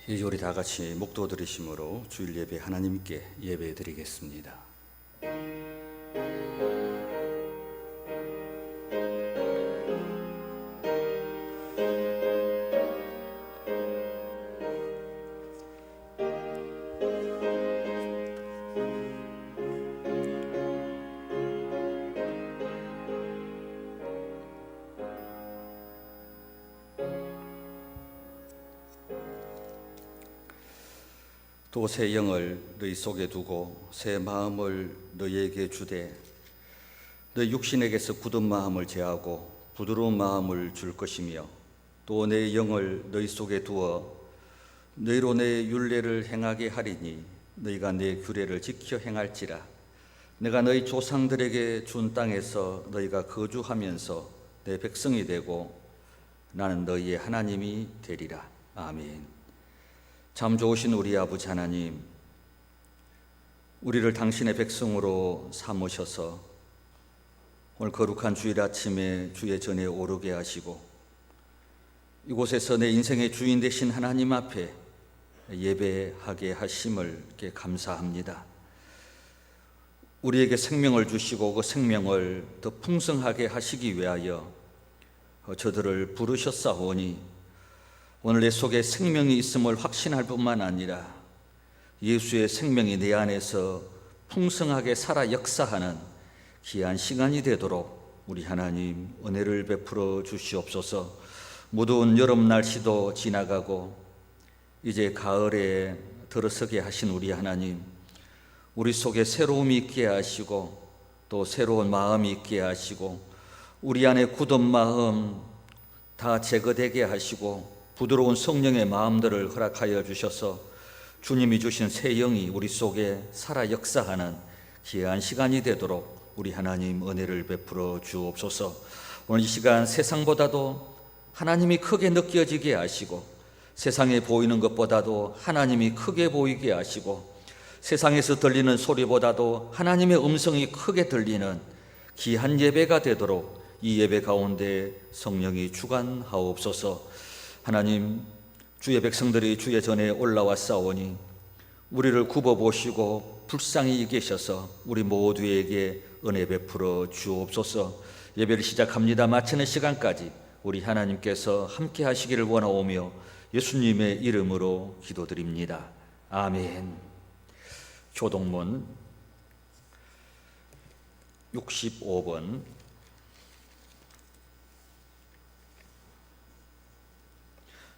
이제 우리 다 같이 목도 들으심으로 주일 예배 하나님께 예배 드리겠습니다. 또 새 영을 너희 속에 두고 새 마음을 너희에게 주되 너희 육신에게서 굳은 마음을 제하고 부드러운 마음을 줄 것이며 또 내 영을 너희 속에 두어 너희로 내 율례를 행하게 하리니 너희가 내 규례를 지켜 행할지라. 내가 너희 조상들에게 준 땅에서 너희가 거주하면서 내 백성이 되고 나는 너희의 하나님이 되리라. 아멘. 참 좋으신 우리 아버지 하나님, 우리를 당신의 백성으로 삼으셔서 오늘 거룩한 주일 아침에 주의 전에 오르게 하시고 이곳에서 내 인생의 주인 되신 하나님 앞에 예배하게 하심을 감사합니다. 우리에게 생명을 주시고 그 생명을 더 풍성하게 하시기 위하여 저들을 부르셨사오니 오늘 내 속에 생명이 있음을 확신할 뿐만 아니라 예수의 생명이 내 안에서 풍성하게 살아 역사하는 귀한 시간이 되도록 우리 하나님 은혜를 베풀어 주시옵소서. 무더운 여름 날씨도 지나가고 이제 가을에 들어서게 하신 우리 하나님, 우리 속에 새로움이 있게 하시고 또 새로운 마음이 있게 하시고 우리 안에 굳은 마음 다 제거되게 하시고 부드러운 성령의 마음들을 허락하여 주셔서 주님이 주신 새 영이 우리 속에 살아 역사하는 귀한 시간이 되도록 우리 하나님 은혜를 베풀어 주옵소서. 오늘 이 시간 세상보다도 하나님이 크게 느껴지게 하시고 세상에 보이는 것보다도 하나님이 크게 보이게 하시고 세상에서 들리는 소리보다도 하나님의 음성이 크게 들리는 귀한 예배가 되도록 이 예배 가운데 성령이 주관하옵소서. 하나님, 주의 백성들이 주의 전에 올라왔사오니 우리를 굽어보시고 불쌍히 여기셔서 우리 모두에게 은혜 베풀어 주옵소서. 예배를 시작합니다. 마치는 시간까지 우리 하나님께서 함께 하시기를 원하오며 예수님의 이름으로 기도드립니다. 아멘. 교동문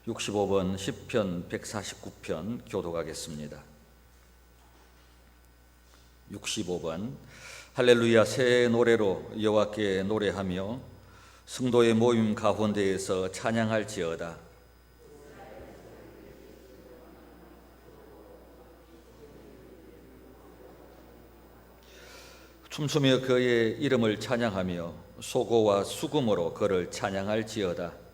65번 시편 149편 교독하겠습니다. 65번 할렐루야. 새 노래로 여호와께 노래하며 성도의 모임 가운데에서 찬양할지어다. 춤추며 그의 이름을 찬양하며 소고와 수금으로 그를 찬양할지어다.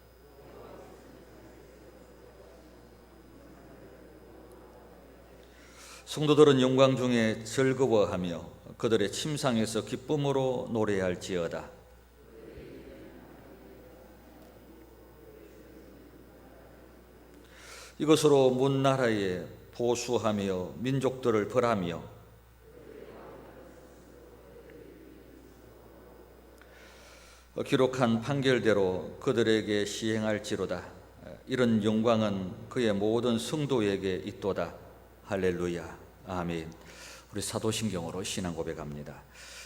성도들은 영광 중에 즐거워하며 그들의 침상에서 기쁨으로 노래할지어다. 이것으로 문 나라에 보수하며 민족들을 벌하며 기록한 판결대로 그들에게 시행할지로다. 이런 영광은 그의 모든 성도에게 있도다. 할렐루야. 아멘. 우리 사도신경으로 신앙 고백합니다.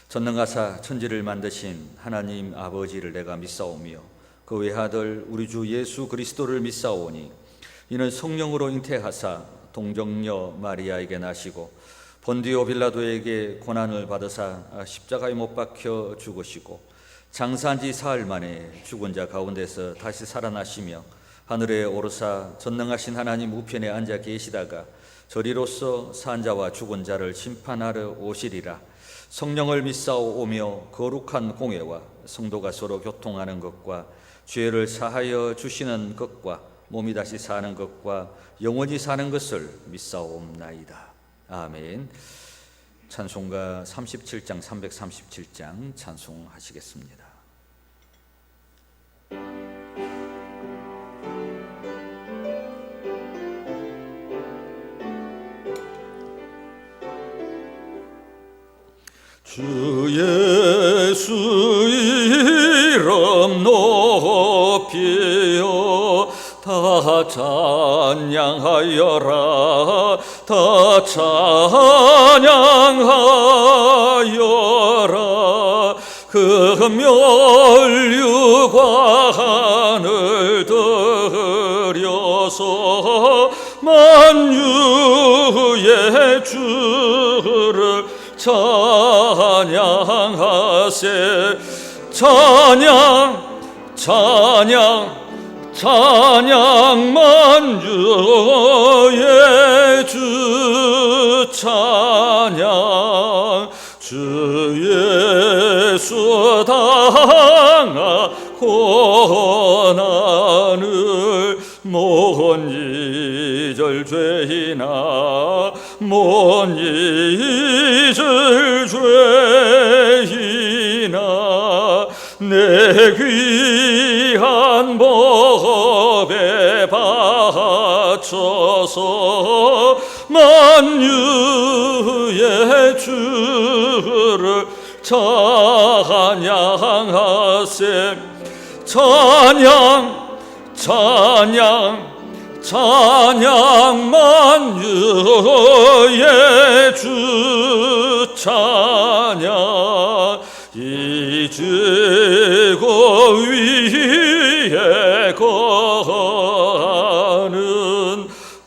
전능하사 천지를 만드신 하나님 아버지를 내가 믿사오며 그 외아들 우리 주 예수 그리스도를 믿사오니 이는 성령으로 잉태하사 동정녀 마리아에게 나시고 본디오 빌라도에게 고난을 받으사 십자가에 못 박혀 죽으시고 장사한 지 사흘 만에 죽은 자 가운데서 다시 살아나시며 하늘에 오르사 전능하신 하나님 우편에 앉아 계시다가 저리로서 산 자와 죽은 자를 심판하러 오시리라. 성령을 믿사오며 거룩한 공회와 성도가 서로 교통하는 것과 죄를 사하여 주시는 것과 몸이 다시 사는 것과 영원히 사는 것을 믿사옵나이다. 아멘. 찬송가 37장 337장 찬송하시겠습니다. 주 예수 이름 높이어 다 찬양하여라 다 찬양하여라 그 면류과 하늘 들여서 만유의 주를 찬양하세 찬양 찬양 찬양 만주의 주 찬양 주 예수 당하고 나를 못 잊을 죄이나 못 잊을 죄이나 내 귀한 법에 바쳐서 만유의 주를 찬양하세 찬양 찬양 찬양 만유의 주 찬양 이 지구 위에 거하는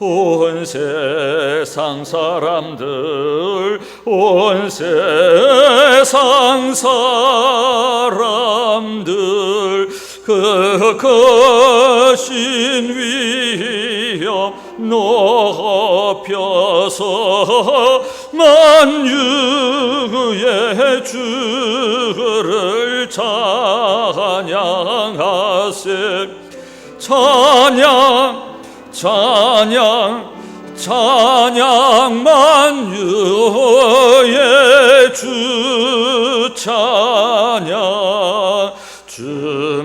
온 세상 사람들 온 세상 사람들 그 거신 위엄 높여서 만유의 주를 찬양하세 찬양 찬양 찬양 만유의 주 찬양 주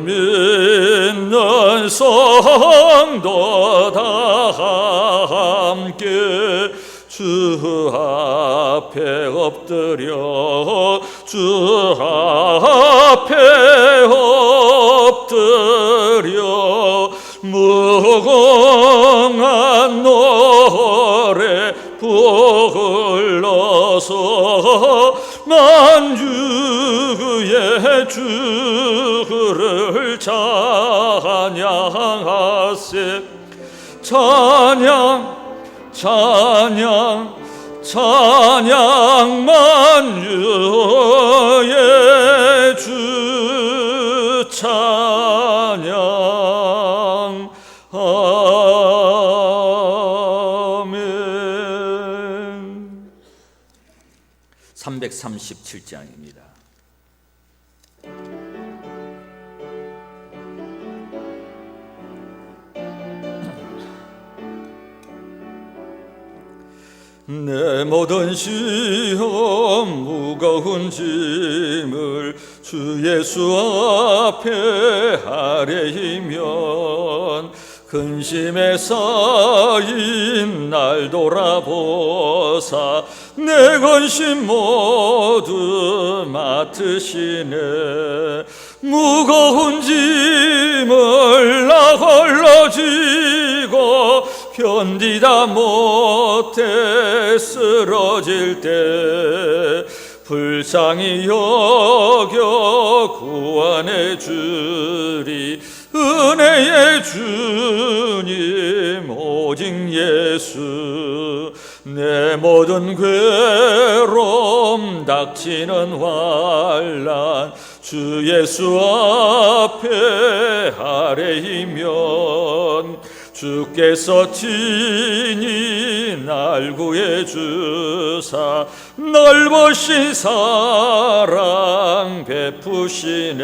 믿는 성도 다 함께 주 앞에 엎드려 주 앞에 엎드려 무궁한 노래 불러서 만주의 주를 찬양하세 찬양 찬양 찬양 만유의 주 찬양 아멘 337장입니다. 내 모든 시험 무거운 짐을 주 예수 앞에 아뢰이면 근심에 쌓인 날 돌아보사 내 근심 모두 맡으시네 무거운 짐을 나 홀로 지고 견디다 못해 쓰러질 때 불쌍히 여겨 구원해 주리 은혜의 주님 오직 예수 내 모든 괴로움 닥치는 환난 주 예수 앞에 아뢰이면 주께서 친히 날 구해주사 넓으신 사랑 베푸시네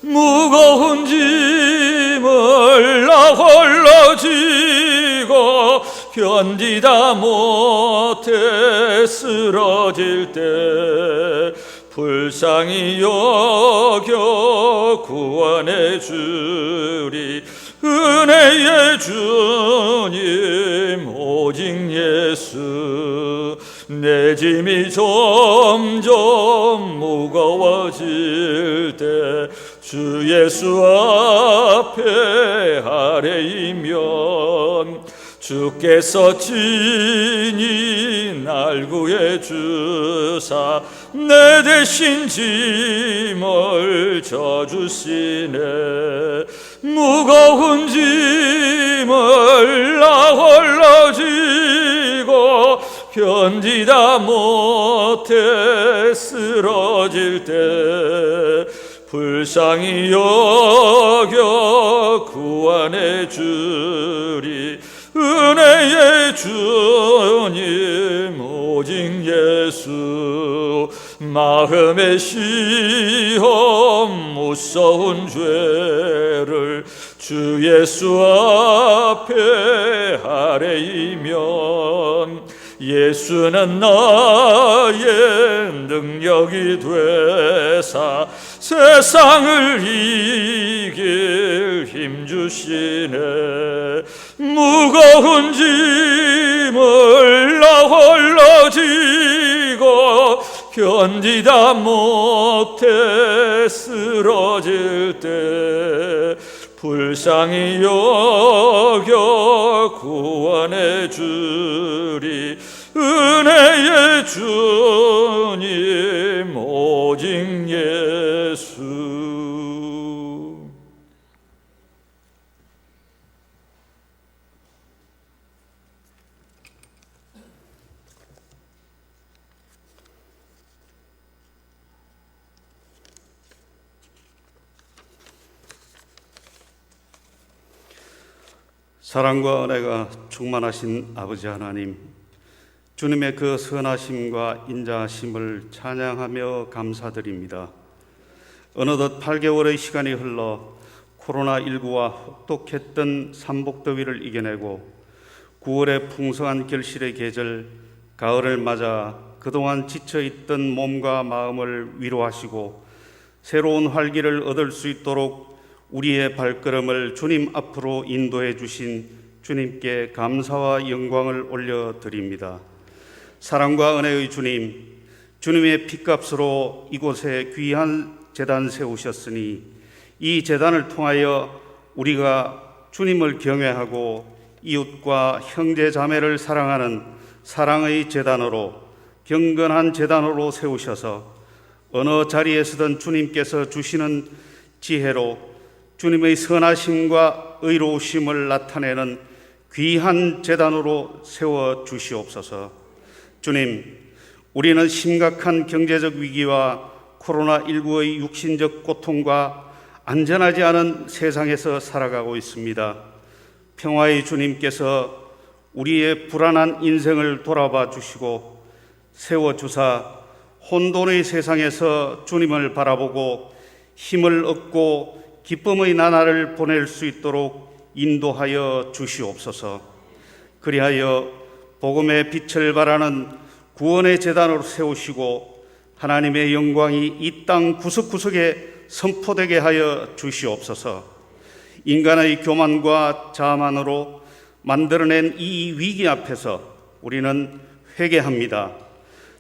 무거운 짐을 나 홀로 지고 견디다 못해 쓰러질 때 불쌍히 여겨 구원해 주리 은혜의 주님 오직 예수 내 짐이 점점 아래이면 주께서 친히 날 구해 주사 내 대신 짐을 져주시네. 무거운 짐을 나 홀로 지고 견디다 못해 쓰러질 때 불쌍히 여겨 구원해 주리. 은혜의 주님 오직 예수. 마음의 시험 무서운 죄를 주 예수 앞에 아뢰이면 예수는 나의 능력이 되사 세상을 이길 힘 주시네. 무거운 짐을 나 홀로 지고 견디다 못해 쓰러질 때 불쌍히 여겨 구원해 주리. 은혜의 주님 오직 예수. 사랑과 은혜가 충만하신 아버지 하나님, 주님의 그 선하심과 인자하심을 찬양하며 감사드립니다. 어느덧 8개월의 시간이 흘러 코로나19와 혹독했던 삼복더위를 이겨내고 9월의 풍성한 결실의 계절 가을을 맞아 그동안 지쳐있던 몸과 마음을 위로하시고 새로운 활기를 얻을 수 있도록 우리의 발걸음을 주님 앞으로 인도해 주신 주님께 감사와 영광을 올려드립니다. 사랑과 은혜의 주님, 주님의 피값으로 이곳에 귀한 제단 세우셨으니 이 제단을 통하여 우리가 주님을 경외하고 이웃과 형제 자매를 사랑하는 사랑의 제단으로, 경건한 제단으로 세우셔서 어느 자리에서든 주님께서 주시는 지혜로 주님의 선하심과 의로우심을 나타내는 귀한 제단으로 세워 주시옵소서. 주님, 우리는 심각한 경제적 위기와 코로나19의 육신적 고통과 안전하지 않은 세상에서 살아가고 있습니다. 평화의 주님께서 우리의 불안한 인생을 돌아봐 주시고 세워주사 혼돈의 세상에서 주님을 바라보고 힘을 얻고 기쁨의 나날을 보낼 수 있도록 인도하여 주시옵소서. 그리하여 복음의 빛을 발하는 구원의 제단으로 세우시고 하나님의 영광이 이 땅 구석구석에 선포되게 하여 주시옵소서. 인간의 교만과 자만으로 만들어낸 이 위기 앞에서 우리는 회개합니다.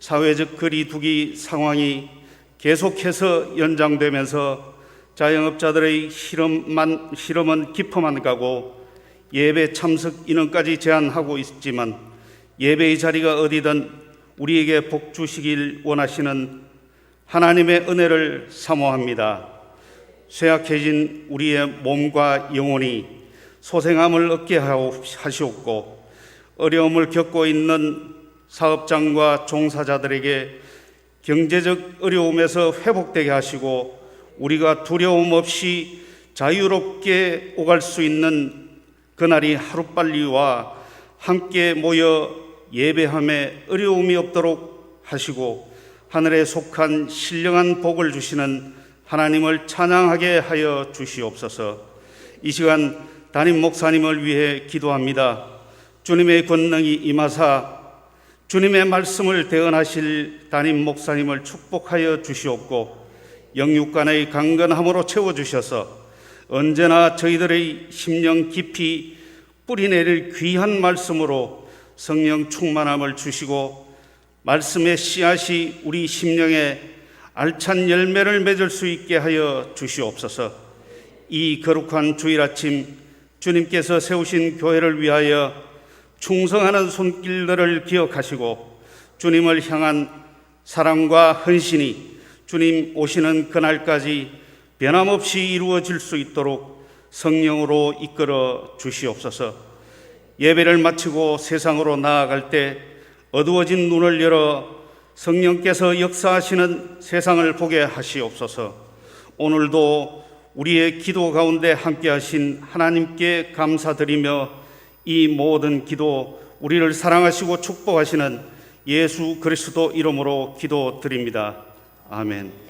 사회적 거리두기 상황이 계속해서 연장되면서 자영업자들의 실험은 깊어만 가고 예배 참석 인원까지 제한하고 있지만 예배의 자리가 어디든 우리에게 복 주시길 원하시는 하나님의 은혜를 사모합니다. 쇠약해진 우리의 몸과 영혼이 소생함을 얻게 하시옵고 어려움을 겪고 있는 사업장과 종사자들에게 경제적 어려움에서 회복되게 하시고 우리가 두려움 없이 자유롭게 오갈 수 있는 그날이 하루빨리 와 함께 모여 예배함에 어려움이 없도록 하시고 하늘에 속한 신령한 복을 주시는 하나님을 찬양하게 하여 주시옵소서. 이 시간 담임 목사님을 위해 기도합니다. 주님의 권능이 임하사 주님의 말씀을 대언하실 담임 목사님을 축복하여 주시옵고 영육간의 강건함으로 채워주셔서 언제나 저희들의 심령 깊이 뿌리내릴 귀한 말씀으로 성령 충만함을 주시고 말씀의 씨앗이 우리 심령에 알찬 열매를 맺을 수 있게 하여 주시옵소서. 이 거룩한 주일 아침 주님께서 세우신 교회를 위하여 충성하는 손길들을 기억하시고 주님을 향한 사랑과 헌신이 주님 오시는 그날까지 변함없이 이루어질 수 있도록 성령으로 이끌어 주시옵소서. 예배를 마치고 세상으로 나아갈 때 어두워진 눈을 열어 성령께서 역사하시는 세상을 보게 하시옵소서. 오늘도 우리의 기도 가운데 함께하신 하나님께 감사드리며 이 모든 기도 우리를 사랑하시고 축복하시는 예수 그리스도 이름으로 기도드립니다. 아멘.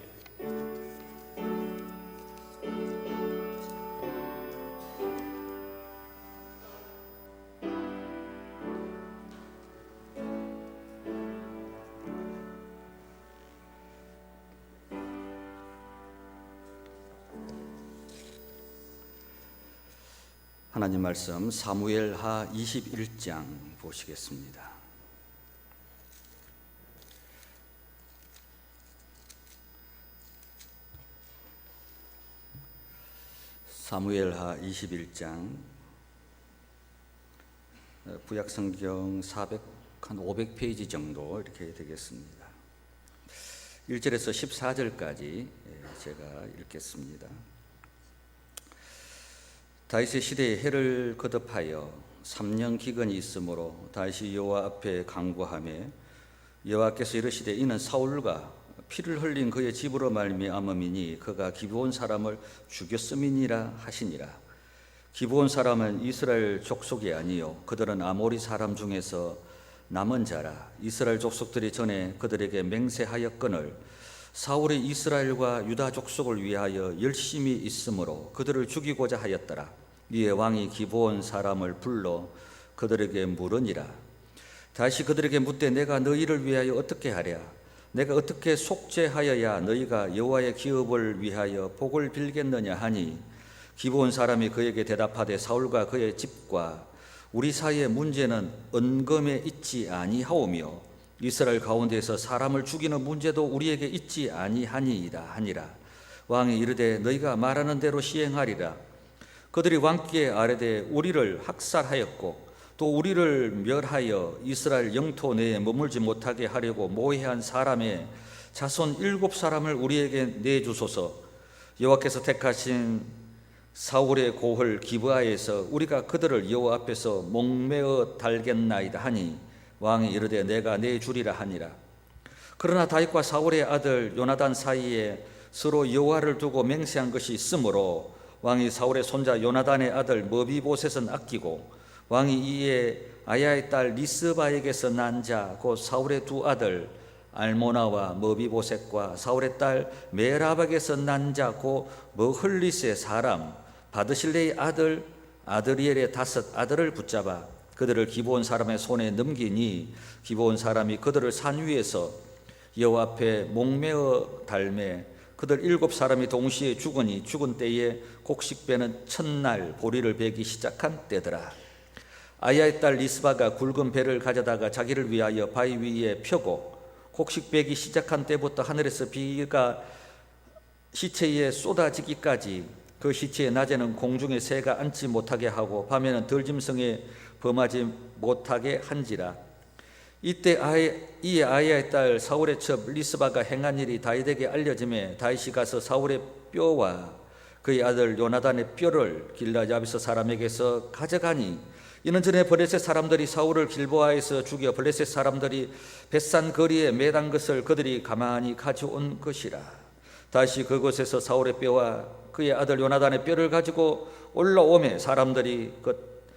하나님 말씀 사무엘하 21장 보시겠습니다. 사무엘하 21장 구약성경 500페이지 정도 이렇게 되겠습니다. 1절에서 14절까지 제가 읽겠습니다. 다윗의 시대에 해를 거듭하여 3년 기근이 있으므로 다윗이 여호와 앞에 간구하며 여호와께서 이르시되 이는 사울과 피를 흘린 그의 집으로 말미암음이니 그가 기브온 사람을 죽였음이니라 하시니라. 기브온 사람은 이스라엘 족속이 아니요 그들은 아모리 사람 중에서 남은 자라. 이스라엘 족속들이 전에 그들에게 맹세하였거늘 사울이 이스라엘과 유다 족속을 위하여 열심히 있으므로 그들을 죽이고자 하였더라. 이에 왕이 기브온 사람을 불러 그들에게 물으니라. 다시 그들에게 묻되 내가 너희를 위하여 어떻게 하랴? 내가 어떻게 속죄하여야 너희가 여호와의 기업을 위하여 복을 빌겠느냐 하니 기브온 사람이 그에게 대답하되 사울과 그의 집과 우리 사이의 문제는 은검에 있지 아니하오며 이스라엘 가운데에서 사람을 죽이는 문제도 우리에게 있지 아니하니이다 하니라. 왕이 이르되 너희가 말하는 대로 시행하리라. 그들이 왕께 아뢰되 우리를 학살하였고 또 우리를 멸하여 이스라엘 영토 내에 머물지 못하게 하려고 모해한 사람의 자손 7사람을 우리에게 내주소서. 여호와께서 택하신 사울의 고을 기브아에서 우리가 그들을 여호와 앞에서 목매어 달겠나이다 하니 왕이 이르되 내가 내주리라 하니라. 그러나 다윗과 사울의 아들 요나단 사이에 서로 여호와를 두고 맹세한 것이 있으므로 왕이 사울의 손자 요나단의 아들 머비보셋은 아끼고 왕이 이에 아야의 딸 리스바에게서 난 자 곧 사울의 두 아들 알모나와 머비보셋과 사울의 딸 메라박에서 난 자 곧 머흘릿의 사람 바드실레의 아들 아드리엘의 5 아들을 붙잡아 그들을 기브온 사람의 손에 넘기니 기브온 사람이 그들을 산 위에서 여호와 앞에 목매어 달매 그들 7사람이 동시에 죽으니 죽은 때에 곡식배는 첫날 보리를 베기 시작한 때더라. 아야의 딸 리스바가 굵은 배를 가져다가 자기를 위하여 바위 위에 펴고 곡식 베기 시작한 때부터 하늘에서 비가 시체에 쏟아지기까지 그 시체의 낮에는 공중에 새가 앉지 못하게 하고 밤에는 들짐승에 범하지 못하게 한지라. 이때 이에 아야의 딸 사울의 첩 리스바가 행한 일이 다윗에게 알려짐에 다윗이 가서 사울의 뼈와 그의 아들 요나단의 뼈를 길르앗 야베스 사람에게서 가져가니 이는 전에 블레셋 사람들이 사울을 길보아에서 죽여 블레셋 사람들이 벳산 거리에 매단 것을 그들이 가만히 가져온 것이라. 다시 그곳에서 사울의 뼈와 그의 아들 요나단의 뼈를 가지고 올라오매 사람들이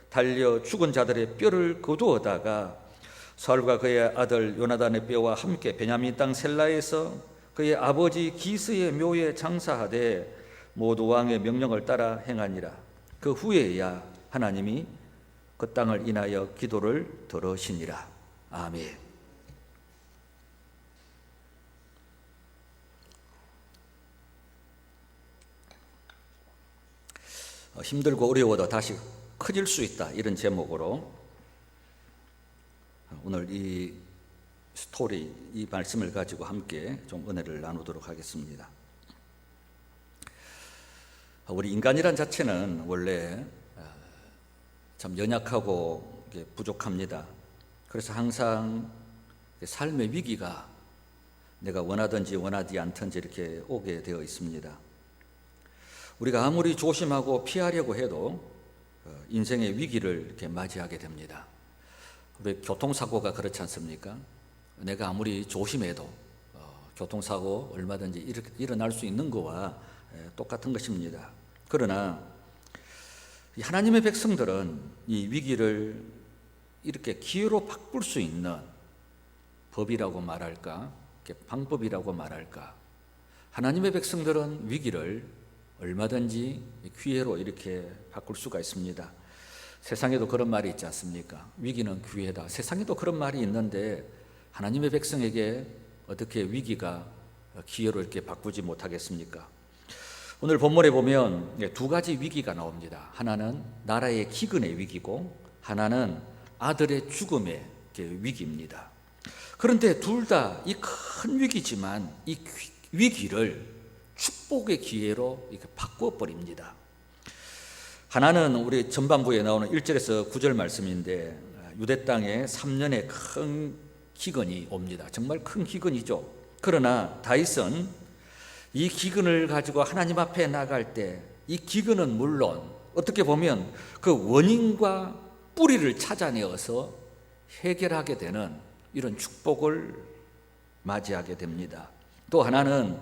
달려 죽은 자들의 뼈를 거두어다가 사울과 그의 아들 요나단의 뼈와 함께 베냐민 땅 셀라에서 그의 아버지 기스의 묘에 장사하되 모두 왕의 명령을 따라 행하니라. 그 후에야 하나님이 그 땅을 인하여 기도를 들으시니라. 아멘. 힘들고 어려워도 다시 커질 수 있다, 이런 제목으로 오늘 이 스토리, 이 말씀을 가지고 함께 좀 은혜를 나누도록 하겠습니다. 우리 인간이란 자체는 원래 참 연약하고 부족합니다. 그래서 항상 삶의 위기가 내가 원하든지 원하지 않든지 이렇게 오게 되어 있습니다. 우리가 아무리 조심하고 피하려고 해도 인생의 위기를 이렇게 맞이하게 됩니다. 우리 교통사고가 그렇지 않습니까? 내가 아무리 조심해도 교통사고 얼마든지 일어날 수 있는 거와 똑같은 것입니다. 그러나 하나님의 백성들은 이 위기를 이렇게 기회로 바꿀 수 있는 법이라고 말할까? 방법이라고 말할까? 하나님의 백성들은 위기를 얼마든지 기회로 이렇게 바꿀 수가 있습니다. 세상에도 그런 말이 있지 않습니까? 위기는 기회다. 세상에도 그런 말이 있는데 하나님의 백성에게 어떻게 위기가 기회로 이렇게 바꾸지 못하겠습니까? 오늘 본문에 보면 두 가지 위기가 나옵니다. 하나는 나라의 기근의 위기고 하나는 아들의 죽음의 위기입니다. 그런데 둘 다 이 큰 위기지만 이 위기를 축복의 기회로 이렇게 바꾸어 버립니다. 하나는 우리 전반부에 나오는 1절에서 9절 말씀인데 유대 땅에 3년의 큰 기근이 옵니다. 정말 큰 기근이죠. 그러나 다윗은 이 기근을 가지고 하나님 앞에 나갈 때 이 기근은 물론 어떻게 보면 그 원인과 뿌리를 찾아내어서 해결하게 되는 이런 축복을 맞이하게 됩니다. 또 하나는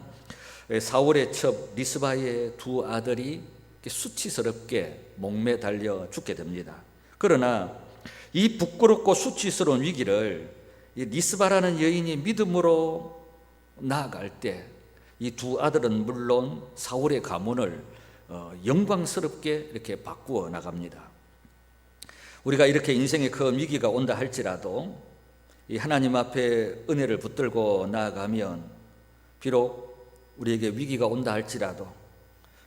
사울의 첩 리스바의 두 아들이 수치스럽게 목매 달려 죽게 됩니다. 그러나 이 부끄럽고 수치스러운 위기를 이 리스바라는 여인이 믿음으로 나아갈 때 이 두 아들은 물론 사울의 가문을 영광스럽게 이렇게 바꾸어 나갑니다. 우리가 이렇게 인생의 큰 위기가 온다 할지라도 이 하나님 앞에 은혜를 붙들고 나아가면 비록 우리에게 위기가 온다 할지라도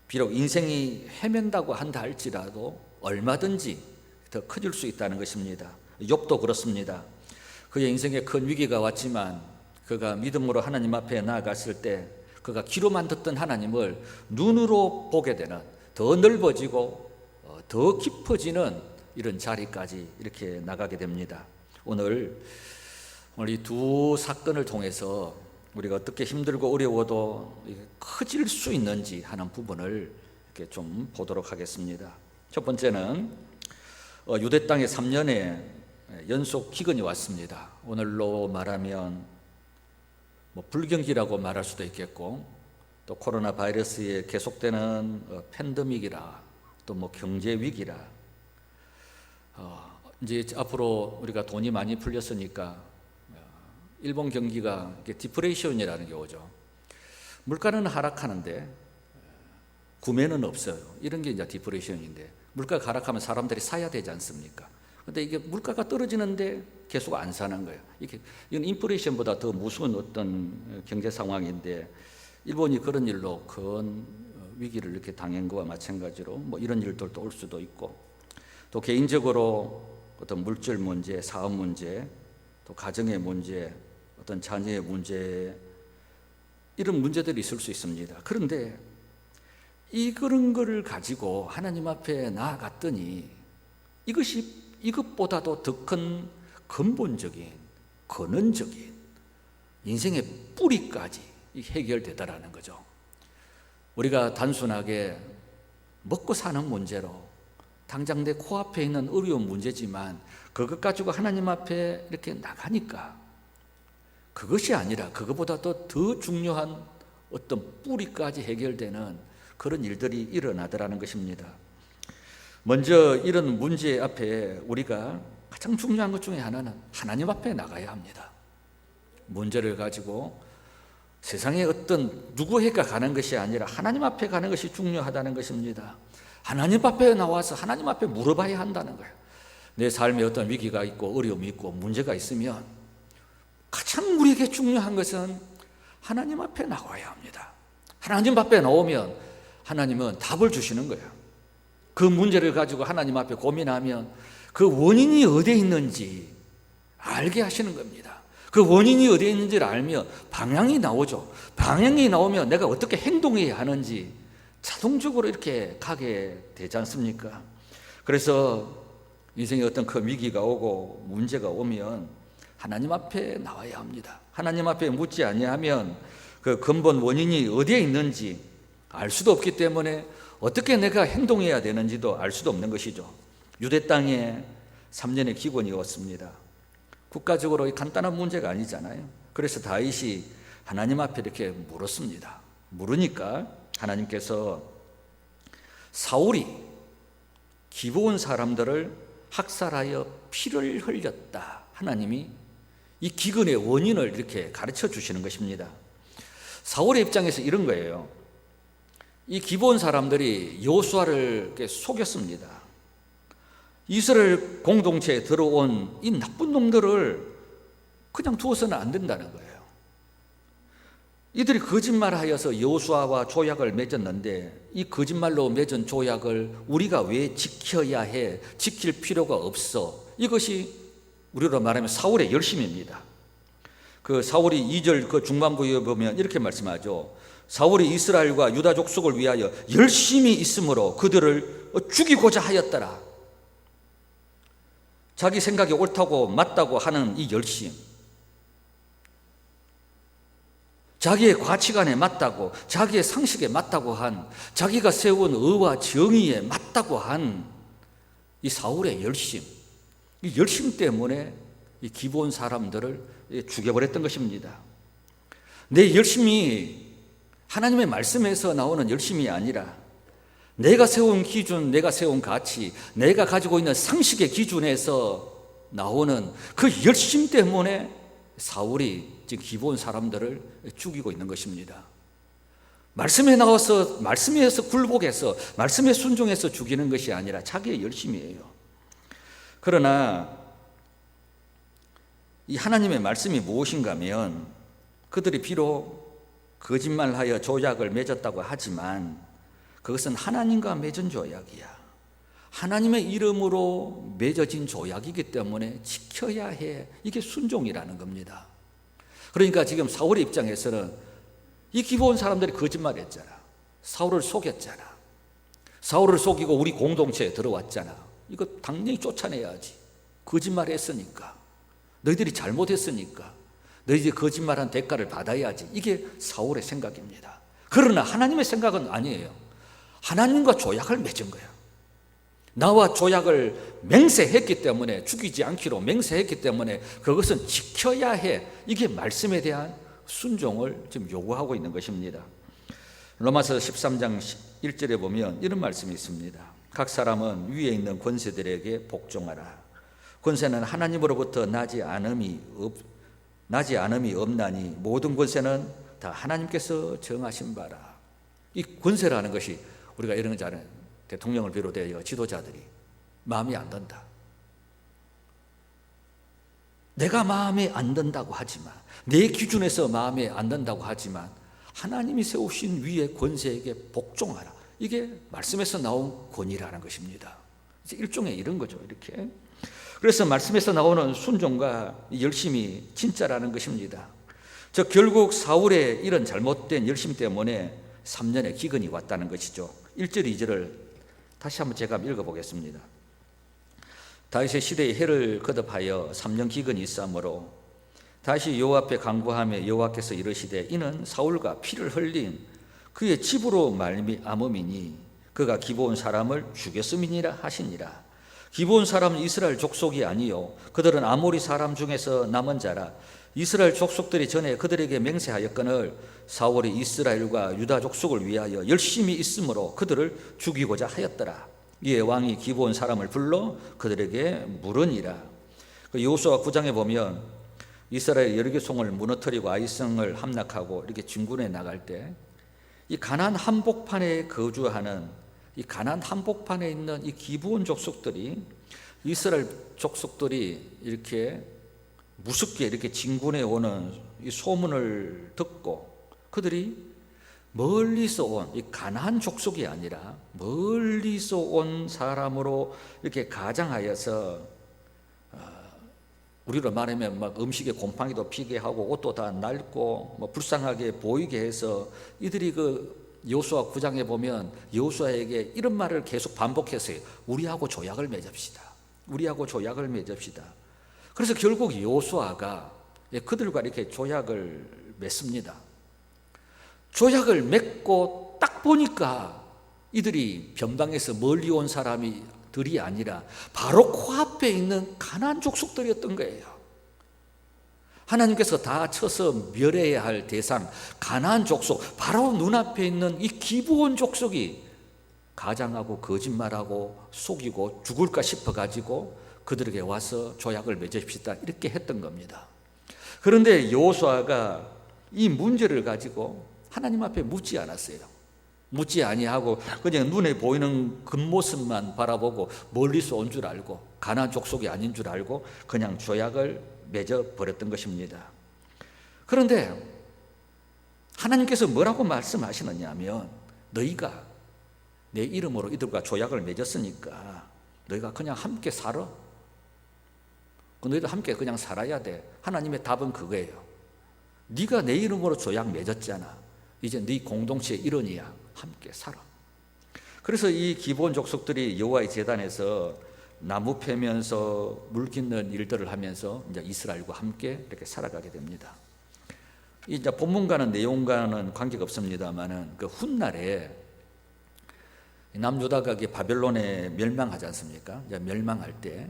비록 인생이 헤맨다고 한다 할지라도 얼마든지 더 커질 수 있다는 것입니다. 욥도 그렇습니다. 그의 인생에 큰 위기가 왔지만 그가 믿음으로 하나님 앞에 나아갔을 때 그가 귀로만 듣던 하나님을 눈으로 보게 되는 더 넓어지고 더 깊어지는 이런 자리까지 이렇게 나가게 됩니다. 오늘 이 두 사건을 통해서 우리가 어떻게 힘들고 어려워도 커질 수 있는지 하는 부분을 이렇게 좀 보도록 하겠습니다. 첫 번째는 유대 땅에 3년의 연속 기근이 왔습니다. 오늘로 말하면 불경기라고 말할 수도 있겠고 또 코로나 바이러스의 계속되는 팬데믹이라 또 경제 위기라 이제 앞으로 우리가 돈이 많이 풀렸으니까 일본 경기가 디프레이션이라는 게 오죠. 물가는 하락하는데 구매는 없어요. 이런 게 이제 디프레이션인데 물가가 하락하면 사람들이 사야 되지 않습니까? 근데 이게 물가가 떨어지는데 계속 안 사는 거예요. 이건 인플레이션보다 더 무서운 어떤 경제 상황인데 일본이 그런 일로 큰 위기를 이렇게 당한 거와 마찬가지로 이런 일들도 올 수도 있고 또 개인적으로 어떤 물질 문제, 사업 문제, 또 가정의 문제, 어떤 자녀의 문제 이런 문제들이 있을 수 있습니다. 그런데 그런 거를 가지고 하나님 앞에 나아갔더니 이것보다도 더 큰 근본적인 근원적인 인생의 뿌리까지 해결되더라는 거죠. 우리가 단순하게 먹고 사는 문제로 당장 내 코앞에 있는 어려운 문제지만 그것 가지고 하나님 앞에 이렇게 나가니까 그것이 아니라 그것보다도 더 중요한 어떤 뿌리까지 해결되는 그런 일들이 일어나더라는 것입니다. 먼저 이런 문제 앞에 우리가 가장 중요한 것 중에 하나는 하나님 앞에 나가야 합니다. 문제를 가지고 세상에 어떤 누구에게 가는 것이 아니라 하나님 앞에 가는 것이 중요하다는 것입니다. 하나님 앞에 나와서 하나님 앞에 물어봐야 한다는 거예요. 내 삶에 어떤 위기가 있고 어려움이 있고 문제가 있으면 가장 우리에게 중요한 것은 하나님 앞에 나와야 합니다. 하나님 앞에 나오면 하나님은 답을 주시는 거예요. 그 문제를 가지고 하나님 앞에 고민하면 그 원인이 어디에 있는지 알게 하시는 겁니다. 그 원인이 어디에 있는지를 알면 방향이 나오죠. 방향이 나오면 내가 어떻게 행동해야 하는지 자동적으로 이렇게 가게 되지 않습니까? 그래서 인생에 어떤 큰 위기가 오고 문제가 오면 하나님 앞에 나와야 합니다. 하나님 앞에 묻지 아니하면 그 근본 원인이 어디에 있는지 알 수도 없기 때문에 어떻게 내가 행동해야 되는지도 알 수도 없는 것이죠. 유대 땅에 3년의 기근이었습니다. 국가적으로 간단한 문제가 아니잖아요. 그래서 다윗이 하나님 앞에 이렇게 물었습니다. 물으니까 하나님께서 사울이 기브온 사람들을 학살하여 피를 흘렸다. 하나님이 이 기근의 원인을 이렇게 가르쳐 주시는 것입니다. 사울의 입장에서 이런 거예요. 이 기브온 사람들이 여호수아를 이렇게 속였습니다. 이스라엘 공동체에 들어온 이 나쁜 놈들을 그냥 두어서는 안 된다는 거예요. 이들이 거짓말하여서 여호수아와 조약을 맺었는데 이 거짓말로 맺은 조약을 우리가 왜 지켜야 해? 지킬 필요가 없어. 이것이 우리로 말하면 사울의 열심입니다. 그 사울이 2절 그 중반부에 보면 이렇게 말씀하죠. 사울이 이스라엘과 유다 족속을 위하여 열심히 있으므로 그들을 죽이고자 하였더라. 자기 생각이 옳다고 맞다고 하는 이 열심, 자기의 가치관에 맞다고, 자기의 상식에 맞다고 한, 자기가 세운 의와 정의에 맞다고 한 이 사울의 열심, 이 열심 때문에 이 기브온 사람들을 죽여버렸던 것입니다. 내 열심이 하나님의 말씀에서 나오는 열심이 아니라 내가 세운 기준, 내가 세운 가치, 내가 가지고 있는 상식의 기준에서 나오는 그 열심 때문에 사울이 지금 기브온 사람들을 죽이고 있는 것입니다. 말씀에 나와서, 말씀에서 굴복해서, 말씀에 순종해서 죽이는 것이 아니라 자기의 열심이에요. 그러나 이 하나님의 말씀이 무엇인가 하면 그들이 비록 거짓말하여 조약을 맺었다고 하지만 그것은 하나님과 맺은 조약이야. 하나님의 이름으로 맺어진 조약이기 때문에 지켜야 해. 이게 순종이라는 겁니다. 그러니까 지금 사울의 입장에서는 이 기브온 사람들이 거짓말했잖아. 사울을 속였잖아. 사울을 속이고 우리 공동체에 들어왔잖아. 이거 당연히 쫓아내야지. 거짓말했으니까, 너희들이 잘못했으니까 너희들이 거짓말한 대가를 받아야지. 이게 사울의 생각입니다. 그러나 하나님의 생각은 아니에요. 하나님과 조약을 맺은 거예요. 나와 조약을 맹세했기 때문에, 죽이지 않기로 맹세했기 때문에 그것은 지켜야 해. 이게 말씀에 대한 순종을 지금 요구하고 있는 것입니다. 로마서 13장 1절에 보면 이런 말씀이 있습니다. 각 사람은 위에 있는 권세들에게 복종하라. 권세는 하나님으로부터 나지 않음이 없나니 모든 권세는 다 하나님께서 정하신 바라. 이 권세라는 것이 우리가 이런 거 알아요. 대통령을 비롯하여 지도자들이 마음에 안 든다. 내가 마음에 안 든다고 하지만, 내 기준에서 마음에 안 든다고 하지만 하나님이 세우신 위의 권세에게 복종하라. 이게 말씀에서 나온 권위라는 것입니다. 일종의 이런 거죠. 이렇게. 그래서 말씀에서 나오는 순종과 열심이 진짜라는 것입니다. 저 결국 사울의 이런 잘못된 열심 때문에 3년의 기근이 왔다는 것이죠. 1절 2절을 다시 한번 제가 읽어보겠습니다. 다윗의 시대에 해를 거듭하여 3년 기근이 있으므로 다시 여호와 앞에 간구하며 여호와께서 이르시되 이는 사울과 피를 흘린 그의 집으로 말미암음이니 그가 기브온 사람을 죽였음이니라 하시니라. 기브온 사람은 이스라엘 족속이 아니요 그들은 아모리 사람 중에서 남은 자라. 이스라엘 족속들이 전에 그들에게 맹세하였거늘 사울이 이스라엘과 유다 족속을 위하여 열심히 있으므로 그들을 죽이고자 하였더라. 이에 왕이 기브온 사람을 불러 그들에게 물으니라. 여호수아 9장에 보면 이스라엘 여리고 성을 무너뜨리고 아이성을 함락하고 이렇게 진군에 나갈 때 이 가나안 한복판에 거주하는 이 가나안 한복판에 있는 이 기브온 족속들이 이스라엘 족속들이 이렇게 무섭게 이렇게 진군해 오는 이 소문을 듣고 그들이 멀리서 온 이 가나안 족속이 아니라 멀리서 온 사람으로 이렇게 가장하여서 우리로 말하면 막 음식에 곰팡이도 피게 하고 옷도 다 낡고 뭐 불쌍하게 보이게 해서 이들이 그 여호수아 9장에 보면 여호수아에게 이런 말을 계속 반복했어요. 우리하고 조약을 맺읍시다. 우리하고 조약을 맺읍시다. 그래서 결국 여호수아가 그들과 이렇게 조약을 맺습니다. 조약을 맺고 딱 보니까 이들이 변방에서 멀리 온 사람들이 아니라 바로 코앞에 있는 가나안 족속들이었던 거예요. 하나님께서 다 쳐서 멸해야 할 대상 가나안 족속, 바로 눈앞에 있는 이 기브온 족속이 가장하고 거짓말하고 속이고 죽을까 싶어가지고 그들에게 와서 조약을 맺읍시다 이렇게 했던 겁니다. 그런데 여호수아가 이 문제를 가지고 하나님 앞에 묻지 않았어요. 묻지 아니하고 그냥 눈에 보이는 겉모습만 바라보고 멀리서 온 줄 알고 가나안 족속이 아닌 줄 알고 그냥 조약을 맺어 버렸던 것입니다. 그런데 하나님께서 뭐라고 말씀하시느냐 하면 너희가 내 이름으로 이들과 조약을 맺었으니까 너희가 그냥 함께 살아. 너희들 함께 그냥 살아야 돼. 하나님의 답은 그거예요. 네가 내 이름으로 조약 맺었잖아. 이제 네 공동체의 일원이야. 함께 살아. 그래서 이 기브온 족속들이 여호와의 제단에서 나무 패면서 물 깃는 일들을 하면서 이제 이스라엘과 함께 이렇게 살아가게 됩니다. 이제 본문과는 내용과는 관계가 없습니다만은 그 훗날에 남유다가 바벨론에 멸망하지 않습니까? 이제 멸망할 때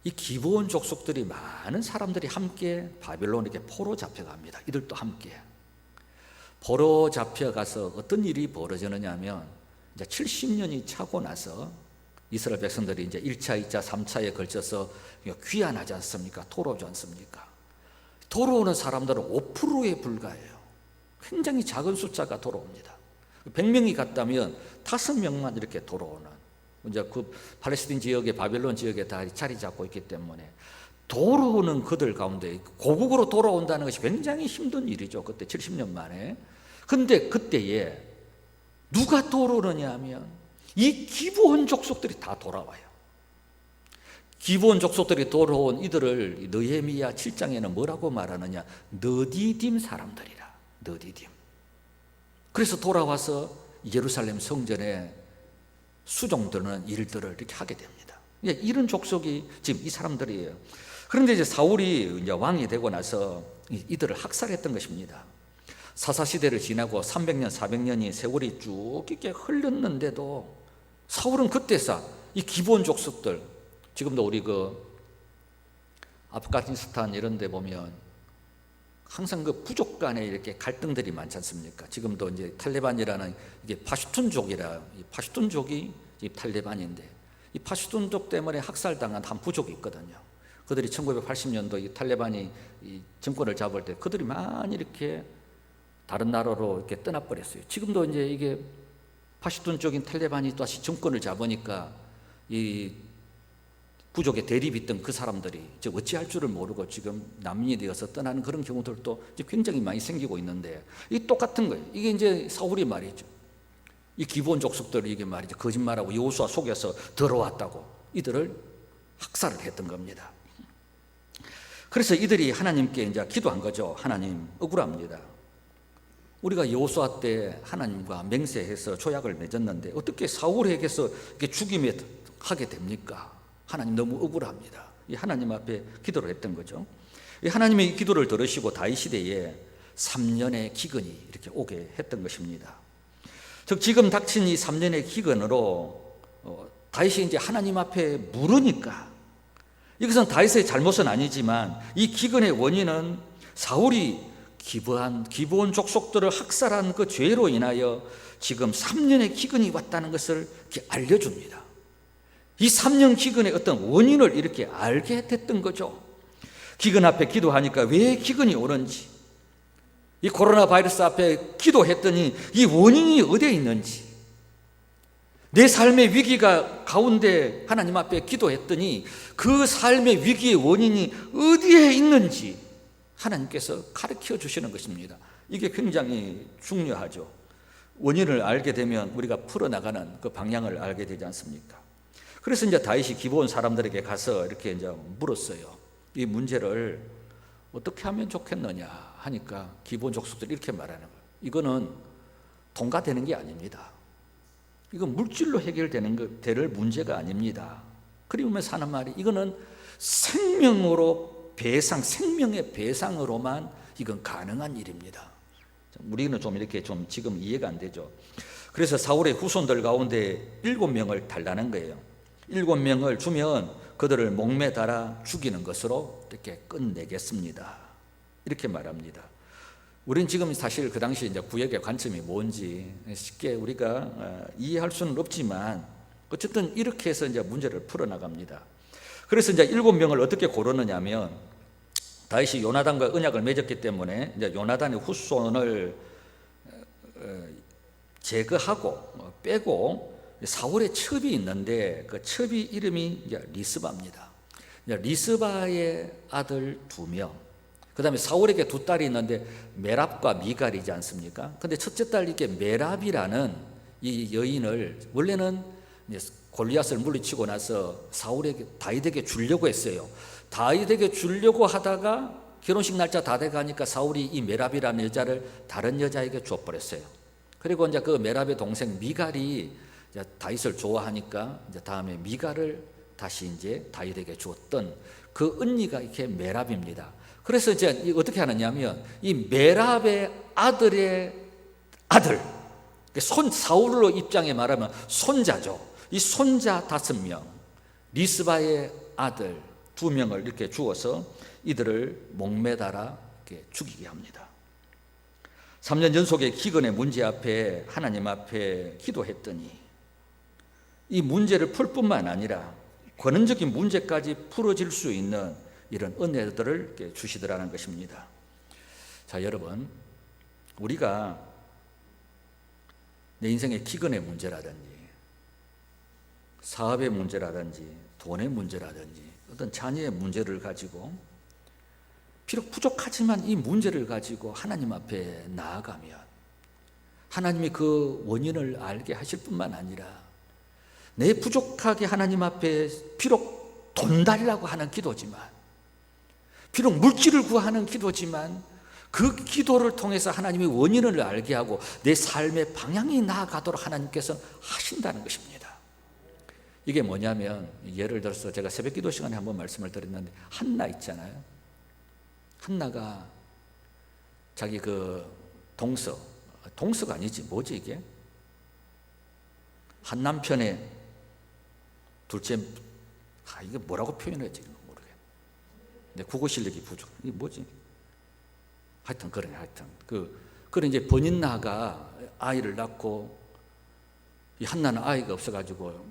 이 기브온 족속들이 많은 사람들이 함께 바벨론에게 포로 잡혀갑니다. 이들도 함께 포로 잡혀가서 어떤 일이 벌어지느냐 하면 이제 70년이 차고 나서 이스라엘 백성들이 이제 1차, 2차, 3차에 걸쳐서 귀환하지 않습니까? 돌아오지 않습니까? 돌아오는 사람들은 5%에 불과해요. 굉장히 작은 숫자가 돌아옵니다. 100명이 갔다면 5명만 이렇게 돌아오는, 이제 그 팔레스틴 지역에, 바벨론 지역에 다 자리 잡고 있기 때문에 돌아오는 그들 가운데 고국으로 돌아온다는 것이 굉장히 힘든 일이죠. 그때 70년 만에. 근데 그때에 누가 돌아오느냐 하면 이 기브온 족속들이 다 돌아와요. 기브온 족속들이 돌아온 이들을 느헤미야 7장에는 뭐라고 말하느냐? 너디딤 사람들이라. 너디딤. 그래서 돌아와서 예루살렘 성전에 수종드는 일들을 이렇게 하게 됩니다. 이런 족속이 지금 이 사람들이에요. 그런데 이제 사울이 이제 왕이 되고 나서 이들을 학살했던 것입니다. 사사시대를 지나고 300년, 400년이 세월이 쭉 이렇게 흘렀는데도 사울은 그때서 이 기브온 족속들, 지금도 우리 그 아프가니스탄 이런 데 보면 항상 그 부족 간에 이렇게 갈등들이 많지 않습니까? 지금도 이제 탈레반이라는 이게 파슈툰족이라, 이 파슈툰족이 이 탈레반인데 이 파슈툰족 때문에 학살당한 한 부족이 있거든요. 그들이 1980년도 이 탈레반이 이 정권을 잡을 때 그들이 많이 이렇게 다른 나라로 이렇게 떠나버렸어요. 지금도 이제 이게 파슈툰족인 탈레반이 다시 정권을 잡으니까 이 부족의 대립이 있던 그 사람들이 어찌할 줄을 모르고 지금 난민이 되어서 떠나는 그런 경우들도 이제 굉장히 많이 생기고 있는데, 이 똑같은 거예요. 이게 이제 사울이 말이죠. 이 기브온 족속들이 이게 말이죠. 거짓말하고 여호수아 속여서 들어왔다고 이들을 학살을 했던 겁니다. 그래서 이들이 하나님께 이제 기도한 거죠. 하나님, 억울합니다. 우리가 여호수아 때 하나님과 맹세해서 조약을 맺었는데 어떻게 사울에게서 이렇게 죽임에 하게 됩니까? 하나님 너무 억울합니다. 이 하나님 앞에 기도를 했던 거죠. 이 하나님의 이 기도를 들으시고 다윗 시대에 3년의 기근이 이렇게 오게 했던 것입니다. 즉 지금 닥친 이 3년의 기근으로 다윗이 이제 하나님 앞에 물으니까, 이것은 다윗의 잘못은 아니지만 이 기근의 원인은 사울이 기브온 족속들을 학살한 그 죄로 인하여 지금 3년의 기근이 왔다는 것을 이렇게 알려줍니다. 이 3년 기근의 어떤 원인을 이렇게 알게 됐던 거죠. 기근 앞에 기도하니까 왜 기근이 오는지, 이 코로나 바이러스 앞에 기도했더니 이 원인이 어디에 있는지, 내 삶의 위기가 가운데 하나님 앞에 기도했더니 그 삶의 위기의 원인이 어디에 있는지 하나님께서 가르쳐 주시는 것입니다. 이게 굉장히 중요하죠. 원인을 알게 되면 우리가 풀어나가는 그 방향을 알게 되지 않습니까? 그래서 이제 다윗이 기브온 사람들에게 가서 이렇게 이제 물었어요. 이 문제를 어떻게 하면 좋겠느냐 하니까 기브온 족속들이 이렇게 말하는 거예요. 이거는 통과되는 게 아닙니다. 이건 물질로 해결되는 될 문제가 아닙니다. 그리우면서 하는 말이 이거는 생명으로 배상, 생명의 배상으로만 이건 가능한 일입니다. 우리는 좀 이렇게 좀 지금 이해가 안 되죠. 그래서 사울의 후손들 가운데 7명을 달라는 거예요. 7명을 주면 그들을 목매 달아 죽이는 것으로 이렇게 끝내겠습니다. 이렇게 말합니다. 우리는 지금 사실 그 당시 이제 구약의 관점이 뭔지 쉽게 우리가 이해할 수는 없지만 어쨌든 이렇게 해서 이제 문제를 풀어나갑니다. 그래서 이제 7명을 어떻게 고르느냐면 다윗이 요나단과 언약을 맺었기 때문에 이제 요나단의 후손을 제거하고 빼고 사울의 첩이 있는데 그 첩이 이름이 이제 리스바입니다. 리스바의 아들 2명, 그 다음에 사울에게 2딸이 있는데 메랍과 미갈이지 않습니까? 근데 첫째 딸 이게 메랍이라는 이 여인을 원래는 골리앗을 물리치고 나서 사울에게 다윗에게 주려고 했어요. 다윗에게 주려고 하다가 결혼식 날짜 다 돼가니까 사울이 이 메랍이라는 여자를 다른 여자에게 줘버렸어요. 그리고 이제 그 메랍의 동생 미갈이 이제 다윗을 좋아하니까 이제 다음에 미갈을 다시 이제 다윗에게 주었던 그 언니가 이렇게 메랍입니다. 그래서 이제 어떻게 하느냐면 이 메랍의 아들의 아들, 사울로 입장에 말하면 손자죠. 이 손자 5명, 리스바의 아들 2명을 이렇게 주어서 이들을 목매달아 이렇게 죽이게 합니다. 3년 연속의 기근의 문제 앞에 하나님 앞에 기도했더니 이 문제를 풀 뿐만 아니라 권능적인 문제까지 풀어질 수 있는 이런 은혜들을 이렇게 주시더라는 것입니다. 자, 여러분, 우리가 내 인생의 기근의 문제라든지 사업의 문제라든지 돈의 문제라든지 어떤 자녀의 문제를 가지고 비록 부족하지만 이 문제를 가지고 하나님 앞에 나아가면 하나님이 그 원인을 알게 하실 뿐만 아니라 내 부족하게 하나님 앞에 비록 돈 달라고 하는 기도지만 비록 물질을 구하는 기도지만 그 기도를 통해서 하나님이 원인을 알게 하고 내 삶의 방향이 나아가도록 하나님께서 하신다는 것입니다. 이게 뭐냐면 예를 들어서 제가 새벽 기도 시간에 한번 말씀을 드렸는데 한나 있잖아요. 한나가 자기 그 동서가 아니지 뭐지 이게? 한 남편의 둘째, 이게 뭐라고 표현해야지 모르겠네. 근데 국어 실력이 부족. 이게 뭐지? 하여튼 그래, 그래 이제 버닌나가 아이를 낳고 이 한나는 아이가 없어가지고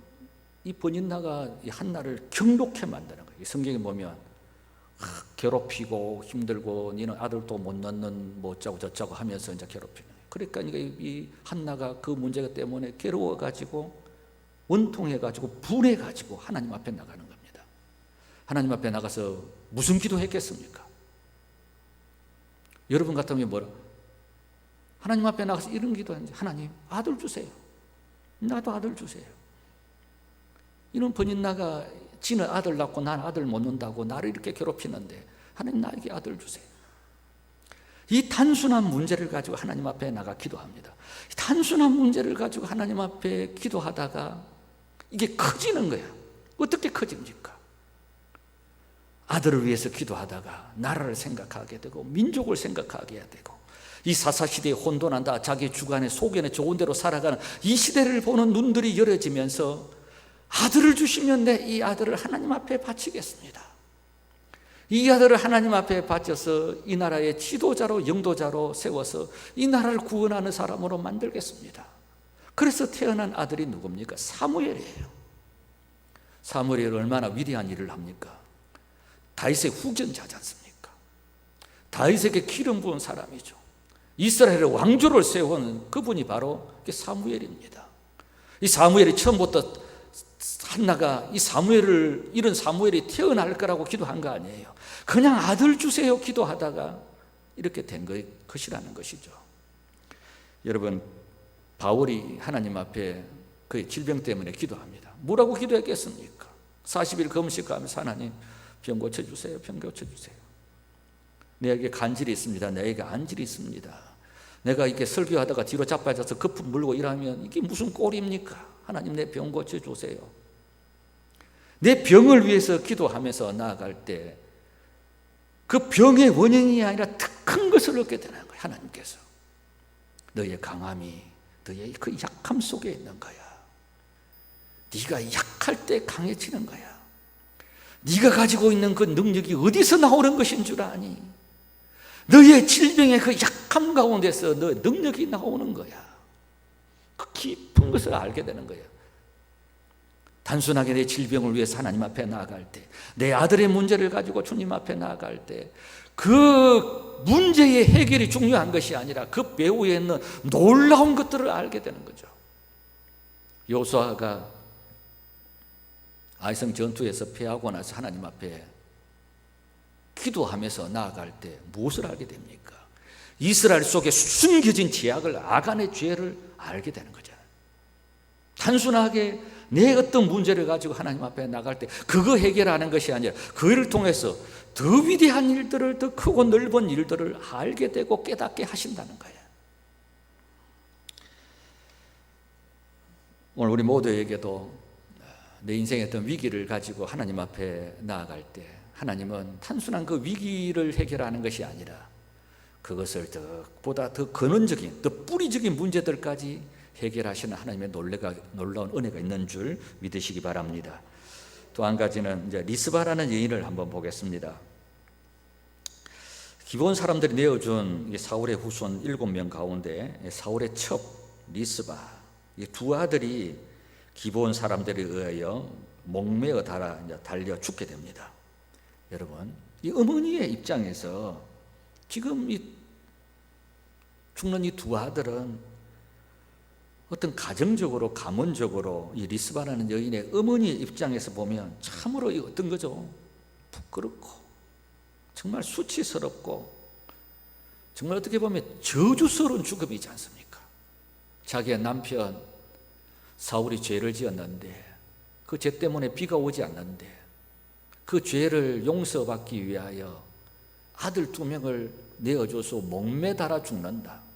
이 버닌나가 이 한나를 경록해 만드는 거예요. 성경에 보면 괴롭히고 힘들고 니는 아들도 못 낳는 뭐 어쩌고 저쩌고 하면서 이제 괴롭히는 거예요. 그러니까 이 한나가 그 문제가 때문에 괴로워가지고 원통해가지고 분해가지고 하나님 앞에 나가는 겁니다. 하나님 앞에 나가서 무슨 기도했겠습니까? 여러분 같으면 뭐라? 하나님 앞에 나가서 이런 기도했는지 하나님 아들 주세요. 나도 아들 주세요. 이런 버닌나가 지는 아들 낳고 난 아들 못 낳는다고 나를 이렇게 괴롭히는데 하나님 나에게 아들 주세요. 이 단순한 문제를 가지고 하나님 앞에 나가 기도합니다. 이 단순한 문제를 가지고 하나님 앞에 기도하다가 이게 커지는 거야. 어떻게 커집니까? 아들을 위해서 기도하다가 나라를 생각하게 되고 민족을 생각하게 되고 이 사사시대에 혼돈한다 자기 주관에 소견에 좋은 대로 살아가는 이 시대를 보는 눈들이 열어지면서 아들을 주시면 내 이 아들을 하나님 앞에 바치겠습니다. 이 아들을 하나님 앞에 바쳐서 이 나라의 지도자로 영도자로 세워서 이 나라를 구원하는 사람으로 만들겠습니다. 그래서 태어난 아들이 누굽니까? 사무엘이에요. 사무엘이 얼마나 위대한 일을 합니까? 다윗의 후견자지 않습니까? 다윗에게 기름 부은 사람이죠. 이스라엘의 왕조를 세운 그분이 바로 사무엘입니다. 이 사무엘이 처음부터 한나가 이런 사무엘이 태어날 거라고 기도한 거 아니에요. 그냥 아들 주세요 기도하다가 이렇게 된 것이라는 것이죠. 여러분, 바울이 하나님 앞에 그의 질병 때문에 기도합니다. 뭐라고 기도했겠습니까? 40일 금식하면서 하나님 병 고쳐주세요. 병 고쳐주세요. 내게 간질이 있습니다. 내게 안질이 있습니다. 내가 이렇게 설교하다가 뒤로 자빠져서 거품 물고 이러면 이게 무슨 꼴입니까? 하나님 내 병 고쳐주세요. 내 병을 위해서 기도하면서 나아갈 때 그 병의 원인이 아니라 더 큰 것을 얻게 되는 거예요. 하나님께서 너의 강함이 너의 그 약함 속에 있는 거야. 네가 약할 때 강해지는 거야. 네가 가지고 있는 그 능력이 어디서 나오는 것인 줄 아니? 너의 질병의 그 약함 가운데서 너의 능력이 나오는 거야. 그 깊은 것을 알게 되는 거예요. 단순하게 내 질병을 위해서 하나님 앞에 나아갈 때, 내 아들의 문제를 가지고 주님 앞에 나아갈 때, 그 문제의 해결이 중요한 것이 아니라 그 배후에 있는 놀라운 것들을 알게 되는 거죠. 여호수아가 아이성 전투에서 패하고 나서 하나님 앞에 기도하면서 나아갈 때 무엇을 알게 됩니까? 이스라엘 속에 숨겨진 죄악을, 아간의 죄를 알게 되는 거죠. 단순하게 내 어떤 문제를 가지고 하나님 앞에 나갈 때 그거 해결하는 것이 아니라 그를 통해서 더 위대한 일들을, 더 크고 넓은 일들을 알게 되고 깨닫게 하신다는 거예요. 오늘 우리 모두에게도 내 인생의 어떤 위기를 가지고 하나님 앞에 나아갈 때 하나님은 단순한 그 위기를 해결하는 것이 아니라 그것을 보다 더 근원적인, 더 뿌리적인 문제들까지 해결하시는 하나님의 놀라운 은혜가 있는 줄 믿으시기 바랍니다. 또 한 가지는 이제 리스바라는 여인을 한번 보겠습니다. 기브온 사람들이 내어준 사울의 후손 7명 가운데 사울의 첩 리스바, 이 두 아들이 기브온 사람들에 의하여 목매어 달려 죽게 됩니다. 여러분, 이 어머니의 입장에서 지금 죽는 이 두 아들은 어떤 가정적으로, 가문적으로 이 리스바라는 여인의 어머니의 입장에서 보면 참으로 어떤 거죠? 부끄럽고 정말 수치스럽고 정말 어떻게 보면 저주스러운 죽음이지 않습니까? 자기의 남편 사울이 죄를 지었는데 그 죄 때문에 비가 오지 않는데 그 죄를 용서받기 위하여 아들 2명을 내어줘서 목매달아 죽는다.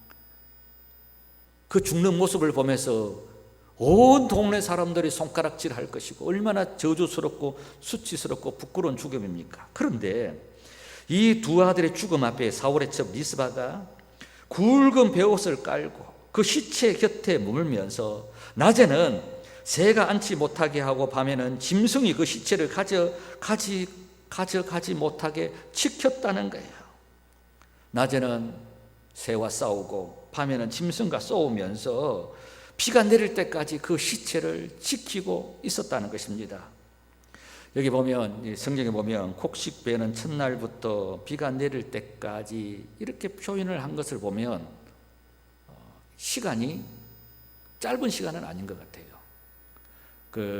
그 죽는 모습을 보면서 온 동네 사람들이 손가락질할 것이고 얼마나 저주스럽고 수치스럽고 부끄러운 죽음입니까? 그런데 이 두 아들의 죽음 앞에 사울의 첩 리스바가 굵은 베옷을 깔고 그 시체 곁에 머물면서 낮에는 새가 앉지 못하게 하고 밤에는 짐승이 그 시체를 가져가지 못하게 지켰다는 거예요. 낮에는 새와 싸우고 밤에는 짐승과 싸우면서 비가 내릴 때까지 그 시체를 지키고 있었다는 것입니다. 여기 보면, 성경에 보면 곡식배는 첫날부터 비가 내릴 때까지 이렇게 표현을 한 것을 보면 시간이 짧은 시간은 아닌 것 같아요.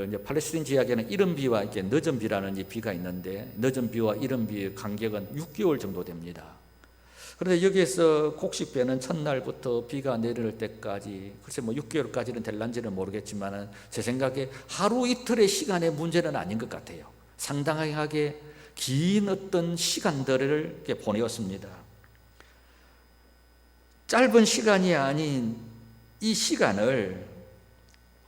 이제 팔레스틴 지역에는 이른 비와 이렇게 늦은 비라는 이 비가 있는데 늦은 비와 이른 비의 간격은 6개월 정도 됩니다. 그런데 여기에서 곡식배는 첫날부터 비가 내릴 때까지, 글쎄 6개월까지는 될런지는 모르겠지만 제 생각에 하루 이틀의 시간의 문제는 아닌 것 같아요. 상당하게 긴 어떤 시간들을 이렇게 보내었습니다. 짧은 시간이 아닌 이 시간을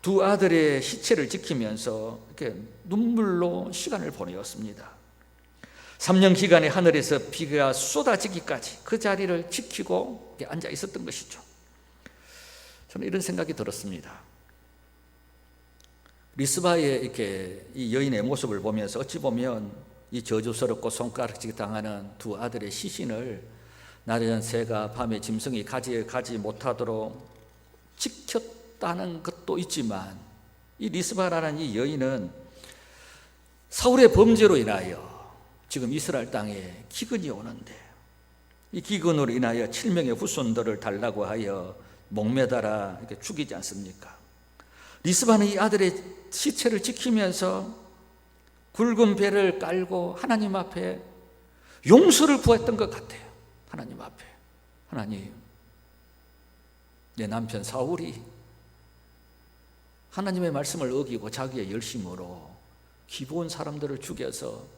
두 아들의 시체를 지키면서 이렇게 눈물로 시간을 보내었습니다. 3년 기간에 하늘에서 비가 쏟아지기까지 그 자리를 지키고 앉아 있었던 것이죠. 저는 이런 생각이 들었습니다. 리스바의 이렇게 이 여인의 모습을 보면서 어찌 보면 이 저주스럽고 손가락질 당하는 두 아들의 시신을 낮에는 새가 밤에 짐승이 가지 못하도록 지켰다는 것도 있지만 이 리스바라는 이 여인은 사울의 범죄로 인하여 지금 이스라엘 땅에 기근이 오는데 이 기근으로 인하여 7명의 후손들을 달라고 하여 목매달아 이렇게 죽이지 않습니까? 리스바는 이 아들의 시체를 지키면서 굵은 배를 깔고 하나님 앞에 용서를 구했던 것 같아요. 하나님 앞에, 하나님, 내 남편 사울이 하나님의 말씀을 어기고 자기의 열심으로 기브온 사람들을 죽여서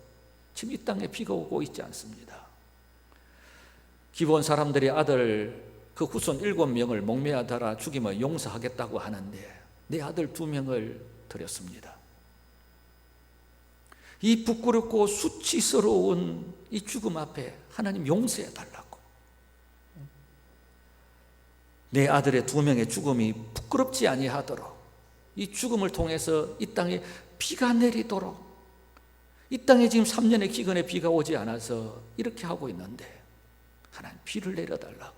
지금 이 땅에 비가 오고 있지 않습니다. 기브온 사람들이 아들 그 후손 7명을 목매어 달아 죽임을 용서하겠다고 하는데 내 아들 2명을 드렸습니다. 이 부끄럽고 수치스러운 이 죽음 앞에 하나님 용서해 달라고. 내 아들의 2명의 죽음이 부끄럽지 아니하도록 이 죽음을 통해서 이 땅에 비가 내리도록, 이 땅에 지금 3년의 기근에 비가 오지 않아서 이렇게 하고 있는데 하나님 비를 내려달라고.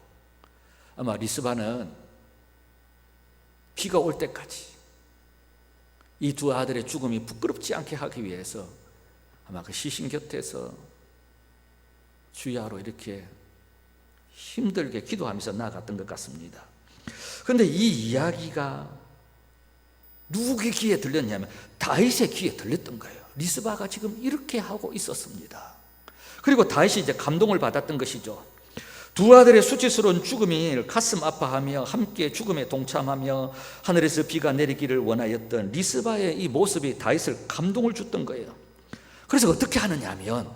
아마 리스바는 비가 올 때까지 이 2 아들의 죽음이 부끄럽지 않게 하기 위해서 아마 그 시신 곁에서 주야로 이렇게 힘들게 기도하면서 나아갔던 것 같습니다. 그런데 이 이야기가 누구의 귀에 들렸냐면 다윗의 귀에 들렸던 거예요. 리스바가 지금 이렇게 하고 있었습니다. 그리고 다윗이 이제 감동을 받았던 것이죠. 2 아들의 수치스러운 죽음이 가슴 아파하며 함께 죽음에 동참하며 하늘에서 비가 내리기를 원하였던 리스바의 이 모습이 다윗을 감동을 줬던 거예요. 그래서 어떻게 하느냐 하면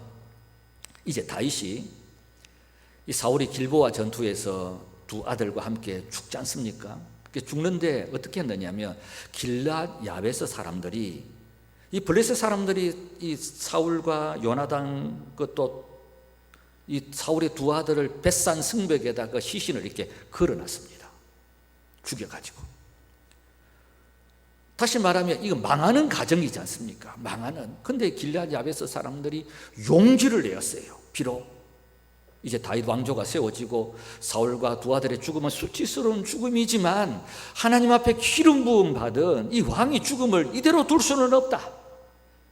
이제 다윗이 이 사울이 길보아 전투에서 2 아들과 함께 죽지 않습니까? 죽는데 어떻게 했느냐면 길랏 야베스 사람들이, 이 블레셋 사람들이 이 사울과 요나단 또 이 사울의 2 아들을 벳산 성벽에다가 시신을 이렇게 걸어놨습니다. 죽여가지고. 다시 말하면 이거 망하는 가정이지 않습니까? 망하는. 근데 길랏 야베스 사람들이 용기를 내었어요. 비록 이제 다윗 왕조가 세워지고 사울과 2 아들의 죽음은 수치스러운 죽음이지만 하나님 앞에 기름 부음 받은 이 왕의 죽음을 이대로 둘 수는 없다.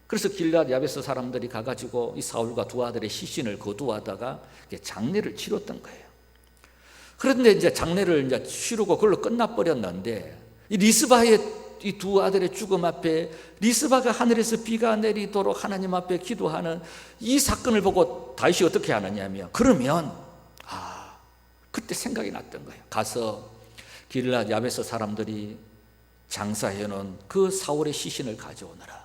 그래서 길랏 야베스 사람들이 가가지고 이 사울과 2 아들의 시신을 거두하다가 장례를 치렀던 거예요. 그런데 이제 장례를 이제 치르고 그걸로 끝나버렸는데 이 리스바의 이 2 아들의 죽음 앞에 리스바가 하늘에서 비가 내리도록 하나님 앞에 기도하는 이 사건을 보고 다윗이 어떻게 하느냐면, 그러면 그때 생각이 났던 거예요. 가서 길랏 야베스 사람들이 장사해놓은 그 사울의 시신을 가져오느라,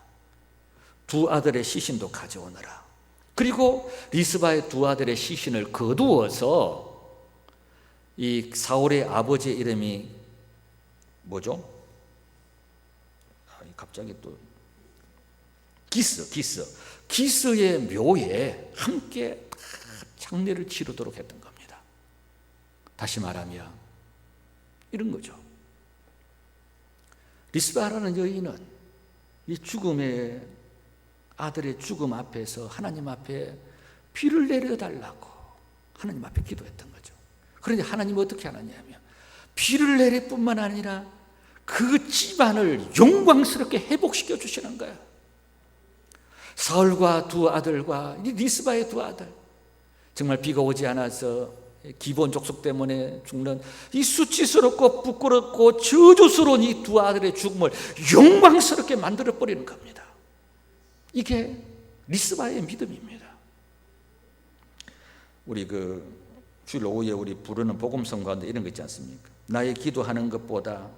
2 아들의 시신도 가져오느라, 그리고 리스바의 2 아들의 시신을 거두어서 이 사울의 아버지의 이름이 뭐죠? 갑자기 또 기스의 묘에 함께 장례를 치르도록 했던 겁니다. 다시 말하면 이런 거죠. 리스바라는 여인은 이 죽음의 아들의 죽음 앞에서 하나님 앞에 비를 내려달라고 하나님 앞에 기도했던 거죠. 그런데 하나님은 어떻게 하느냐면 비를 내릴 뿐만 아니라 그 집안을 영광스럽게 회복시켜 주시는 거예요. 사울과 2 아들과 리스바의 2 아들, 정말 비가 오지 않아서 기본 족속 때문에 죽는 이 수치스럽고 부끄럽고 저주스러운 이 2 아들의 죽음을 영광스럽게 만들어 버리는 겁니다. 이게 리스바의 믿음입니다. 우리 주일 오후에 우리 부르는 복음성 가운데 이런 거 있지 않습니까? 나의 기도하는 것보다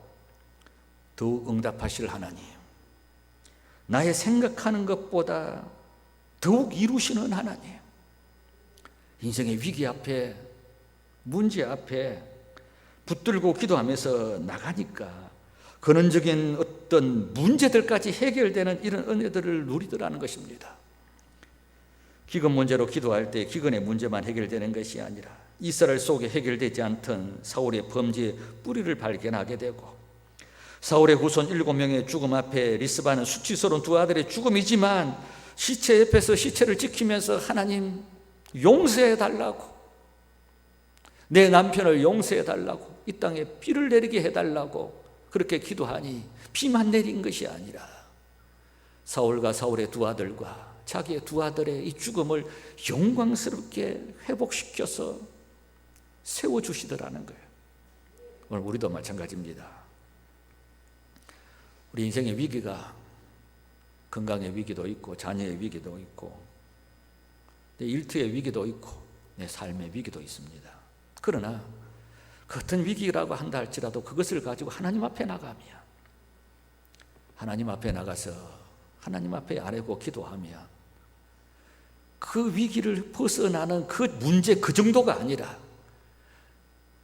더욱 응답하실 하나님, 나의 생각하는 것보다 더욱 이루시는 하나님. 인생의 위기 앞에, 문제 앞에 붙들고 기도하면서 나가니까 근원적인 어떤 문제들까지 해결되는 이런 은혜들을 누리더라는 것입니다. 기근 문제로 기도할 때 기근의 문제만 해결되는 것이 아니라 이스라엘 속에 해결되지 않던 사울의 범죄의 뿌리를 발견하게 되고, 사울의 후손 7명의 죽음 앞에 리스바는 수치스러운 2 아들의 죽음이지만 시체 옆에서 시체를 지키면서 하나님 용서해 달라고, 내 남편을 용서해 달라고, 이 땅에 비를 내리게 해달라고 그렇게 기도하니 비만 내린 것이 아니라 사울과 사울의 2 아들과 자기의 2 아들의 이 죽음을 영광스럽게 회복시켜서 세워주시더라는 거예요. 오늘 우리도 마찬가지입니다. 우리 인생의 위기가 건강의 위기도 있고 자녀의 위기도 있고 내 일터의 위기도 있고 내 삶의 위기도 있습니다. 그러나 그 어떤 위기라고 한다 할지라도 그것을 가지고 하나님 앞에 나가면, 하나님 앞에 나가서 하나님 앞에 아뢰고 기도하며 그 위기를 벗어나는 그 문제 그 정도가 아니라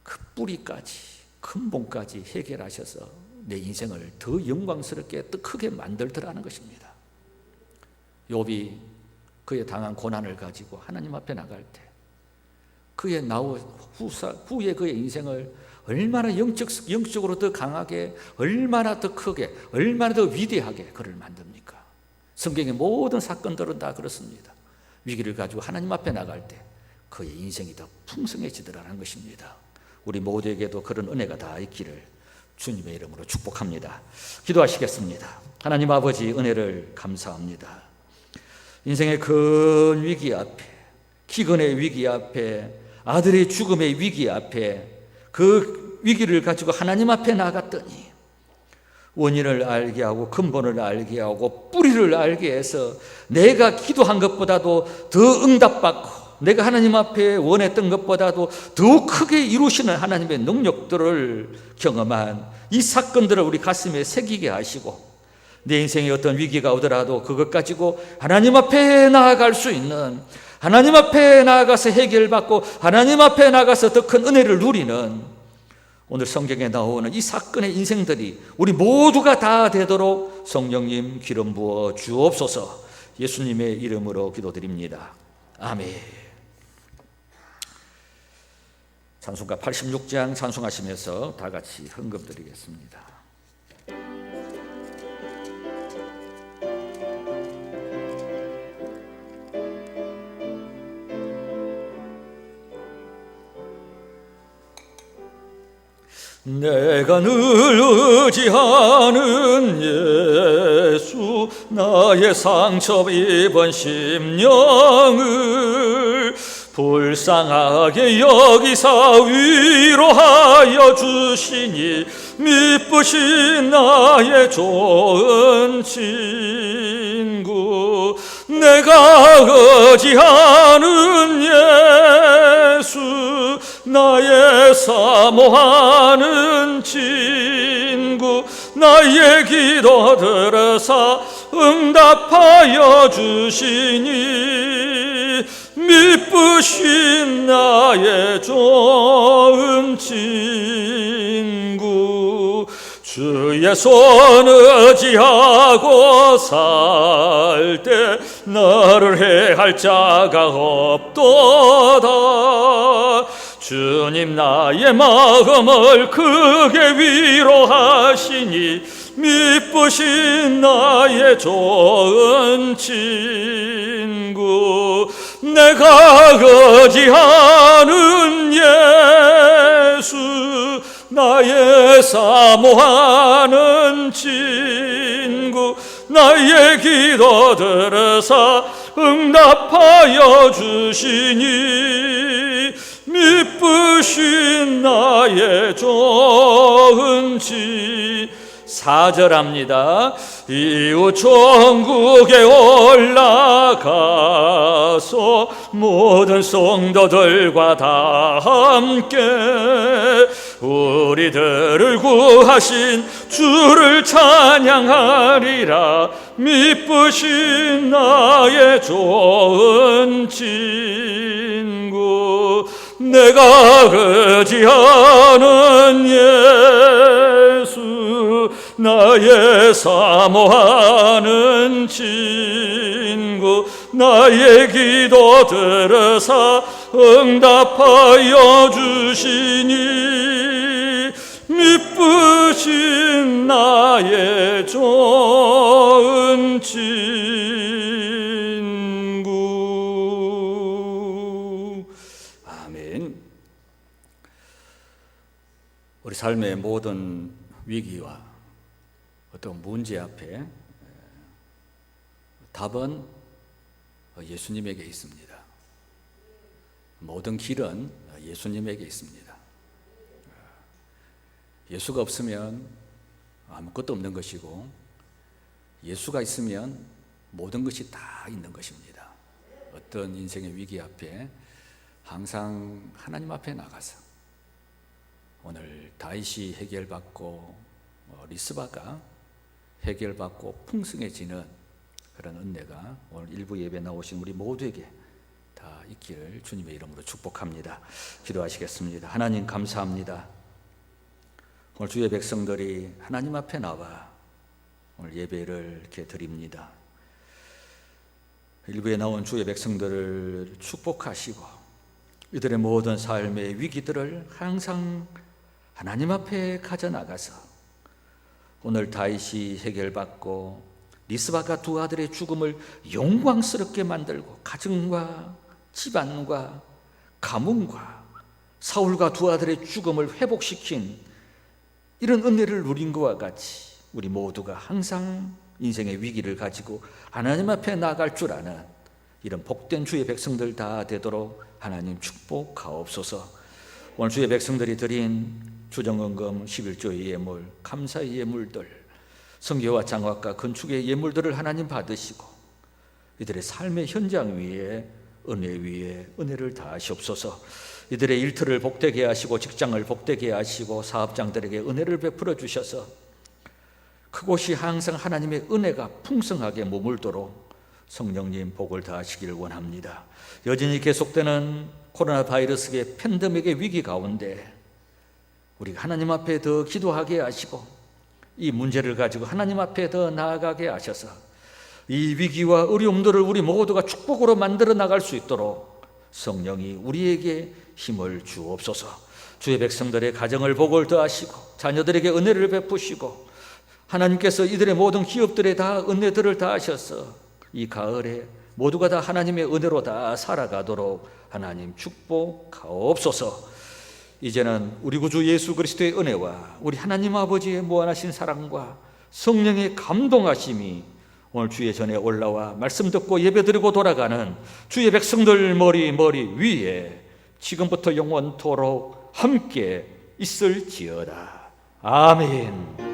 그 뿌리까지, 근본까지 해결하셔서 내 인생을 더 영광스럽게 더 크게 만들더라는 것입니다. 욥이 그의 당한 고난을 가지고 하나님 앞에 나갈 때 그의 후의 그의 인생을 얼마나 영적으로 더 강하게, 얼마나 더 크게, 얼마나 더 위대하게 그를 만듭니까? 성경의 모든 사건들은 다 그렇습니다. 위기를 가지고 하나님 앞에 나갈 때 그의 인생이 더 풍성해지더라는 것입니다. 우리 모두에게도 그런 은혜가 다 있기를 주님의 이름으로 축복합니다. 기도하시겠습니다. 하나님 아버지, 은혜를 감사합니다. 인생의 큰 위기 앞에, 기근의 위기 앞에, 아들의 죽음의 위기 앞에 그 위기를 가지고 하나님 앞에 나갔더니 원인을 알게 하고 근본을 알게 하고 뿌리를 알게 해서 내가 기도한 것보다도 더 응답받고 내가 하나님 앞에 원했던 것보다도 더욱 크게 이루시는 하나님의 능력들을 경험한 이 사건들을 우리 가슴에 새기게 하시고 내 인생에 어떤 위기가 오더라도 그것 가지고 하나님 앞에 나아갈 수 있는, 하나님 앞에 나아가서 해결받고 하나님 앞에 나가서 더 큰 은혜를 누리는 오늘 성경에 나오는 이 사건의 인생들이 우리 모두가 다 되도록 성령님 기름 부어 주옵소서. 예수님의 이름으로 기도드립니다. 아멘. 찬송가 86장 찬송하시면서 다 같이 헌금드리겠습니다. 내가 늘 의지하는 예수, 나의 상처 입은 심령을 불쌍하게 여기사 위로하여 주시니 미쁘신 나의 좋은 친구, 내가 의지하는 예수, 나의 사모하는 친구, 나의 기도 들으사 응답하여 주시니 미쁘신 나의 좋은 친구, 주의 손 의지하고 살 때 나를 해할 자가 없도다. 주님 나의 마음을 크게 위로하시니 미쁘신 나의 좋은 친구, 내가 의지하는 예수, 나의 사모하는 친구, 나의 기도 들으사 응답하여 주시니 미쁘신 나의 좋은 친구. 4절합니다. 이후 천국에 올라가서 모든 성도들과 다 함께 우리들을 구하신 주를 찬양하리라. 미쁘신 나의 좋은 친구, 내가 의지하는 예수, 나의 사모하는 친구, 나의 기도 들으사 응답하여 주시니 미쁘신 나의 좋은 친구. 아멘. 우리 삶의 모든 위기와 어떤 문제 앞에 답은 예수님에게 있습니다. 모든 길은 예수님에게 있습니다. 예수가 없으면 아무것도 없는 것이고 예수가 있으면 모든 것이 다 있는 것입니다. 어떤 인생의 위기 앞에 항상 하나님 앞에 나가서 오늘 다윗이 해결받고 리스바가 해결받고 풍성해지는 그런 은혜가 오늘 일부 예배 나오신 우리 모두에게 다 있기를 주님의 이름으로 축복합니다. 기도하시겠습니다. 하나님 감사합니다. 오늘 주의 백성들이 하나님 앞에 나와 오늘 예배를 이렇게 드립니다. 일부에 나온 주의 백성들을 축복하시고 이들의 모든 삶의 위기들을 항상 하나님 앞에 가져나가서 오늘 다윗이 해결받고 리스바가 두 아들의 죽음을 영광스럽게 만들고 가정과 집안과 가문과 사울과 두 아들의 죽음을 회복시킨 이런 은혜를 누린 것과 같이 우리 모두가 항상 인생의 위기를 가지고 하나님 앞에 나아갈 줄 아는 이런 복된 주의 백성들 다 되도록 하나님 축복하옵소서. 오늘 주의 백성들이 드린 주정헌금 11조의 예물, 감사의 예물들, 성교와 장학과 건축의 예물들을 하나님 받으시고 이들의 삶의 현장 위에 은혜 위에 은혜를 다하시옵소서. 이들의 일터를 복되게 하시고 직장을 복되게 하시고 사업장들에게 은혜를 베풀어 주셔서 그곳이 항상 하나님의 은혜가 풍성하게 머물도록 성령님 복을 다하시기를 원합니다. 여전히 계속되는 코로나 바이러스의 팬데믹의 위기 가운데 우리가 하나님 앞에 더 기도하게 하시고 이 문제를 가지고 하나님 앞에 더 나아가게 하셔서 이 위기와 어려움들을 우리 모두가 축복으로 만들어 나갈 수 있도록 성령이 우리에게 힘을 주옵소서. 주의 백성들의 가정을 복을 더하시고 자녀들에게 은혜를 베푸시고 하나님께서 이들의 모든 기업들에 다 은혜들을 다하셔서 이 가을에 모두가 다 하나님의 은혜로 다 살아가도록 하나님 축복하옵소서. 이제는 우리 구주 예수 그리스도의 은혜와 우리 하나님 아버지의 무한하신 사랑과 성령의 감동하심이 오늘 주의 전에 올라와 말씀 듣고 예배드리고 돌아가는 주의 백성들 머리 위에 지금부터 영원토록 함께 있을지어다. 아멘.